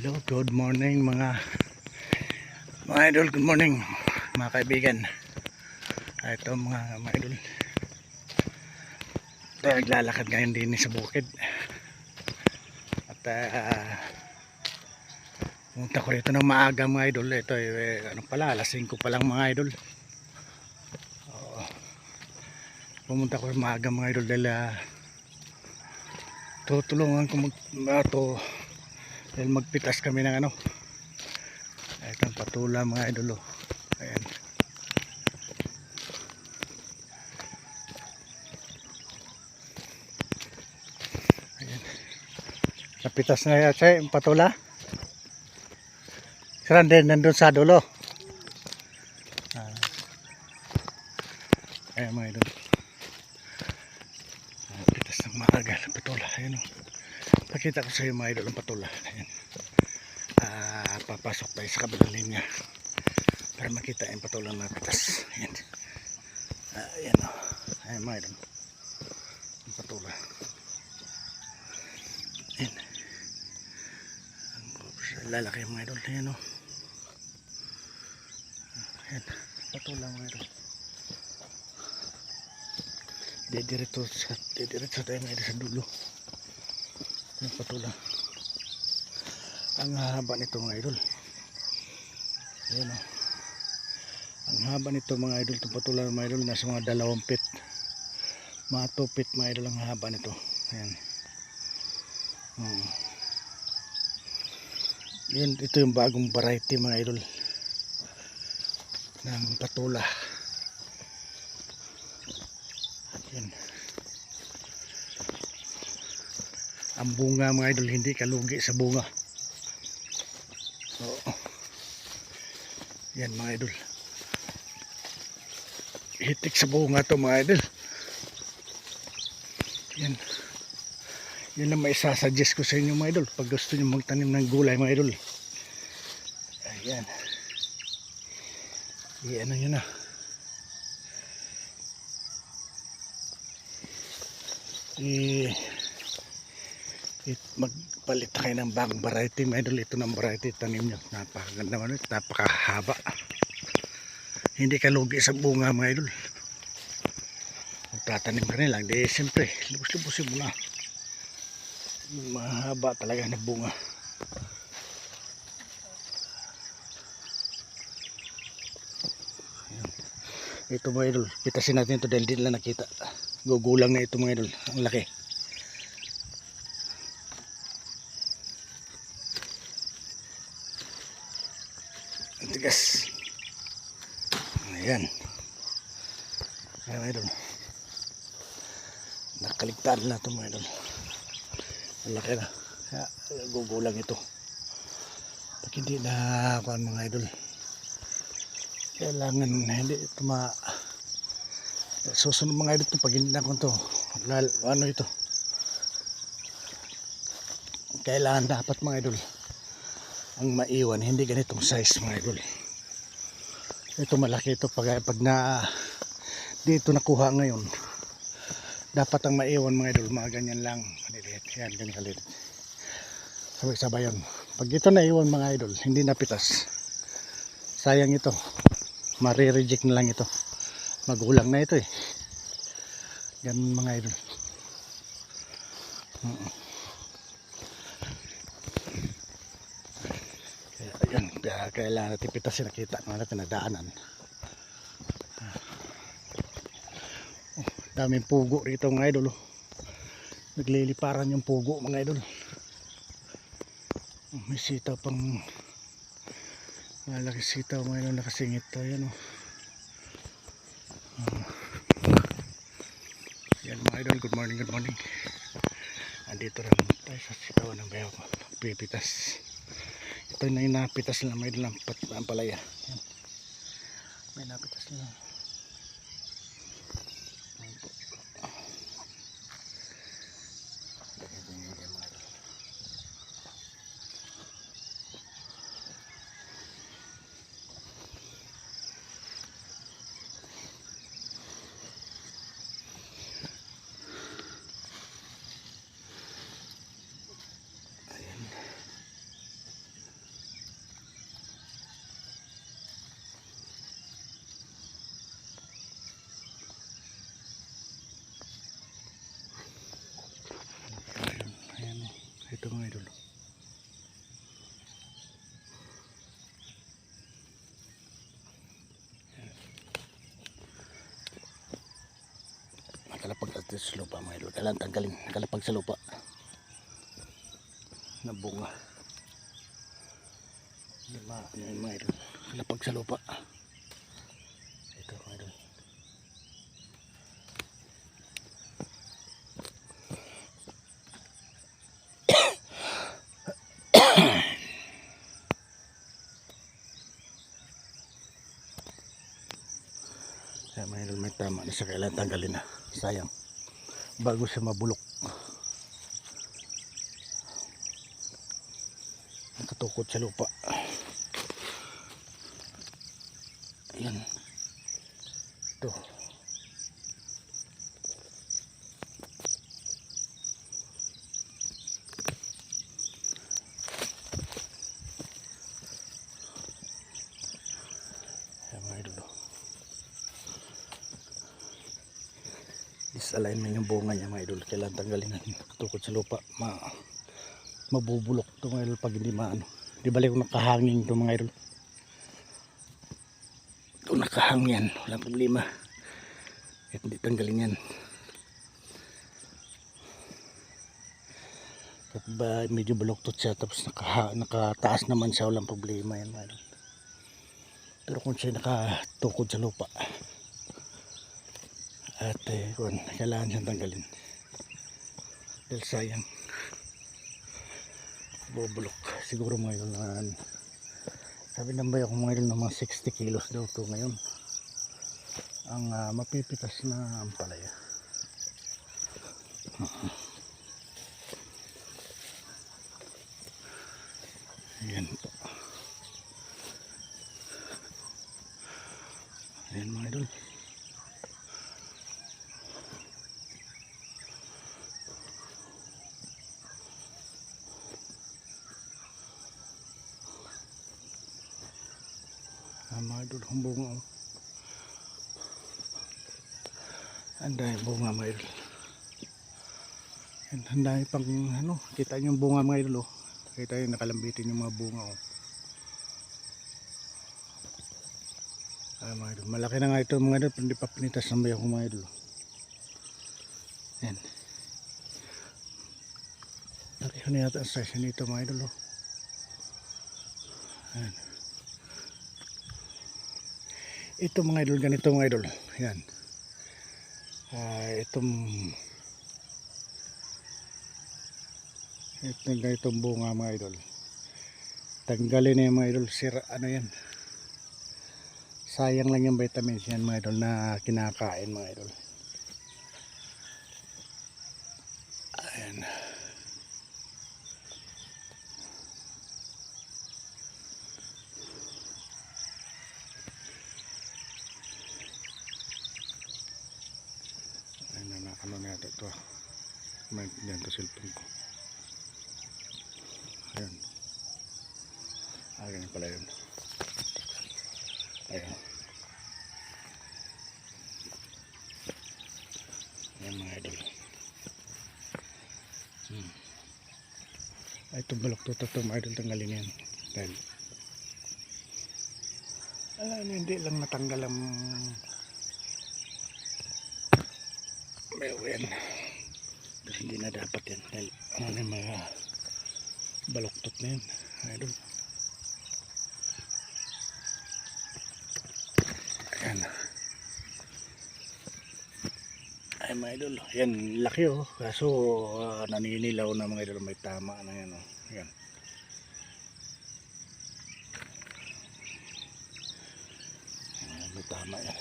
Hello, good morning mga idol, good morning mga kaibigan. Ito mga idol, tayo naglalakad ngayon din sa bukid at punta ko rito ng maaga mga idol. Ito ano pala, alas 5 pa lang mga idol. Pumunta ko maaga mga idol dahil tutulungan ko dahil magpitas kami ng ano, itong patula mga idol. Ayan. Ayan. Napitas na yan siya yung patula. Saan din nandun sa dulo. Ayan mga idol. Napitas ng maaga ng patula. Ayan o. Pakita ko sa iyo mga idol ang patula. Ayan. Papasok tayo sa kabilang linya para makita yung patulang napitas. Ayan. Ayan o. Ayan mga idol. Yung patula. Ayan. Lalaki mga idol. Ayan o. Ayan. Patula mga idol. Didiretso tayo mga idol sa dulo. Yung patula. Ang haba nito mga idol. Ayan o. Ang haba nito mga idol. Itong patula mga idol nasa mga 2 feet. Mga 2 feet mga idol ang haba nito. Ayan. Yun, ito yung bagong variety mga idol ng patula. Ayan. Ang bunga mga idol hindi kalugi sa bunga. Oo. Yan mga idol. Hitik sa bunga to mga idol. Yan. Yan lang may isasuggest ko sa inyo mga idol pag gusto nyo magtanim ng gulay mga idol. Ayan. Ano yun na. Magpalit kayo ng bagong variety mga idol. Ito ng variety tanim nyo. Napakaganda naman ito. Napakahaba. Hindi kalugi sa bunga mga idol. Magtatanim ka nilang. Di siyempre lubos-lubosin mo na. Mahaba talaga na bunga. Ayan. Ito mga idol. Pitasin natin ito dahil di nila nakita. Gugulang na ito mga idol. Ang laki. Ang tigas. Ayan. Ayan mga idol. Nakaligtaan na ito mga idol. Ang laki na. Kaya gugulang ito. Pag hindi na kuhan mga idol. Kailangan hindi ito susunod mga idol pag hindi na kuhan ito. Ano ito. Kailangan dapat mga idol. Ang maiwan hindi ganitong size mga idol. Ito malaki ito pag na dito nakuha ngayon. Dapat ang maiwan mga idol, mga ganyan lang, maliliit, yan, ganyan kalit. Sabay-sabay yun. Pag ito naiwan mga idol, hindi napitas. Sayang ito. Marireject na lang ito. Magulang na ito eh. Ganun mga idol. Kaya yan, kailangan natin pitasin, nakita natin na daanan. Daming pugo rito mga idol. Nagliliparan yung pugo mga idol. May sitaw pang malaki sitaw mga idol nakasingit. Ayan o. Yan mga idol, good morning, good morning. Andito rin tayo sa sitaw ng bayaw ko. Pipitas. Ito na yung napitas nila mga idol ng palaya. Yan. May napitas nila. ito mga idol. Nakalapag sa lupa mga idol. Kailangan tanggalin. Nakalapag sa lupa na bunga. Lima yan mga idol. Nakalapag sa lupa. Ito mga idol. Kaya mga idol, may tama na siya, kailangan tanggalin na. Sayang, bago siya mabulok. Nakatukod sa lupa. Ayan. Ito. Ayan mga idol. Disalignment yung bunga niya mga idol. Kailangan tanggalin natin. Tukod sa lupa. Mabubulok ito mga idol pag hindi maano. Di balik kung nakahangin ito mga idol. Ito nakahangin yan. Walang problema. Kahit hindi tanggalin yan. At ba medyo buloktot siya. Tapos nakataas naman siya. Walang problema yan mga idol. Pero kung siya nakatukod sa lupa. At kailangan siyang tanggalin dahil sayang bubulok siguro mga idol na sabi ng bayo kong mga idol na mga 60 kilos daw to ngayon ang mapipitas na ampalaya. Ayan po, ayan mga idol. Mga idol, ang bunga oh. Ang dami bunga mga idol. Ang dami pang kita nyo yung bunga mga idol oh. Kita nyo nakalambitin yung mga bunga oh. Mga idol, malaki na nga ito mga idol, pero hindi pa pinitas ng bayo ko mga idol. Yan. Pareho na yata ang size nito mga idol oh. Yan. Ito mga idol, ganito mga idol. Yan. Ganitong bunga mga idol. Tanggalin na yung mga idol. Sira, yan. Sayang lang yung vitamins yan mga idol na kinakain mga idol. Ayan. Ano na ito may ganito cellphone ko. Ayan, ganyan pala yun. Ayan, ayan mga idol. Itong balok to mga idol, tanggalin yan dahil hindi lang natanggal ang yan. Pero hindi na dapat yan dahil yung mga baloktot na yan idol. Ayan ay mga idol, yan laki oh, kaso naninilaw na mga idol, may tama na yan oh. Ayan. May tama yan.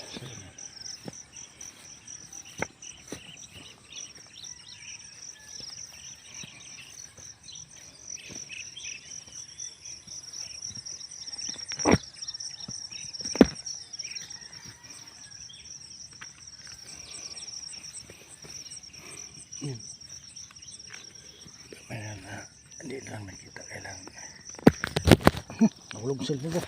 Ayan, hindi lang nakita, kailangan nahulog sa lugar.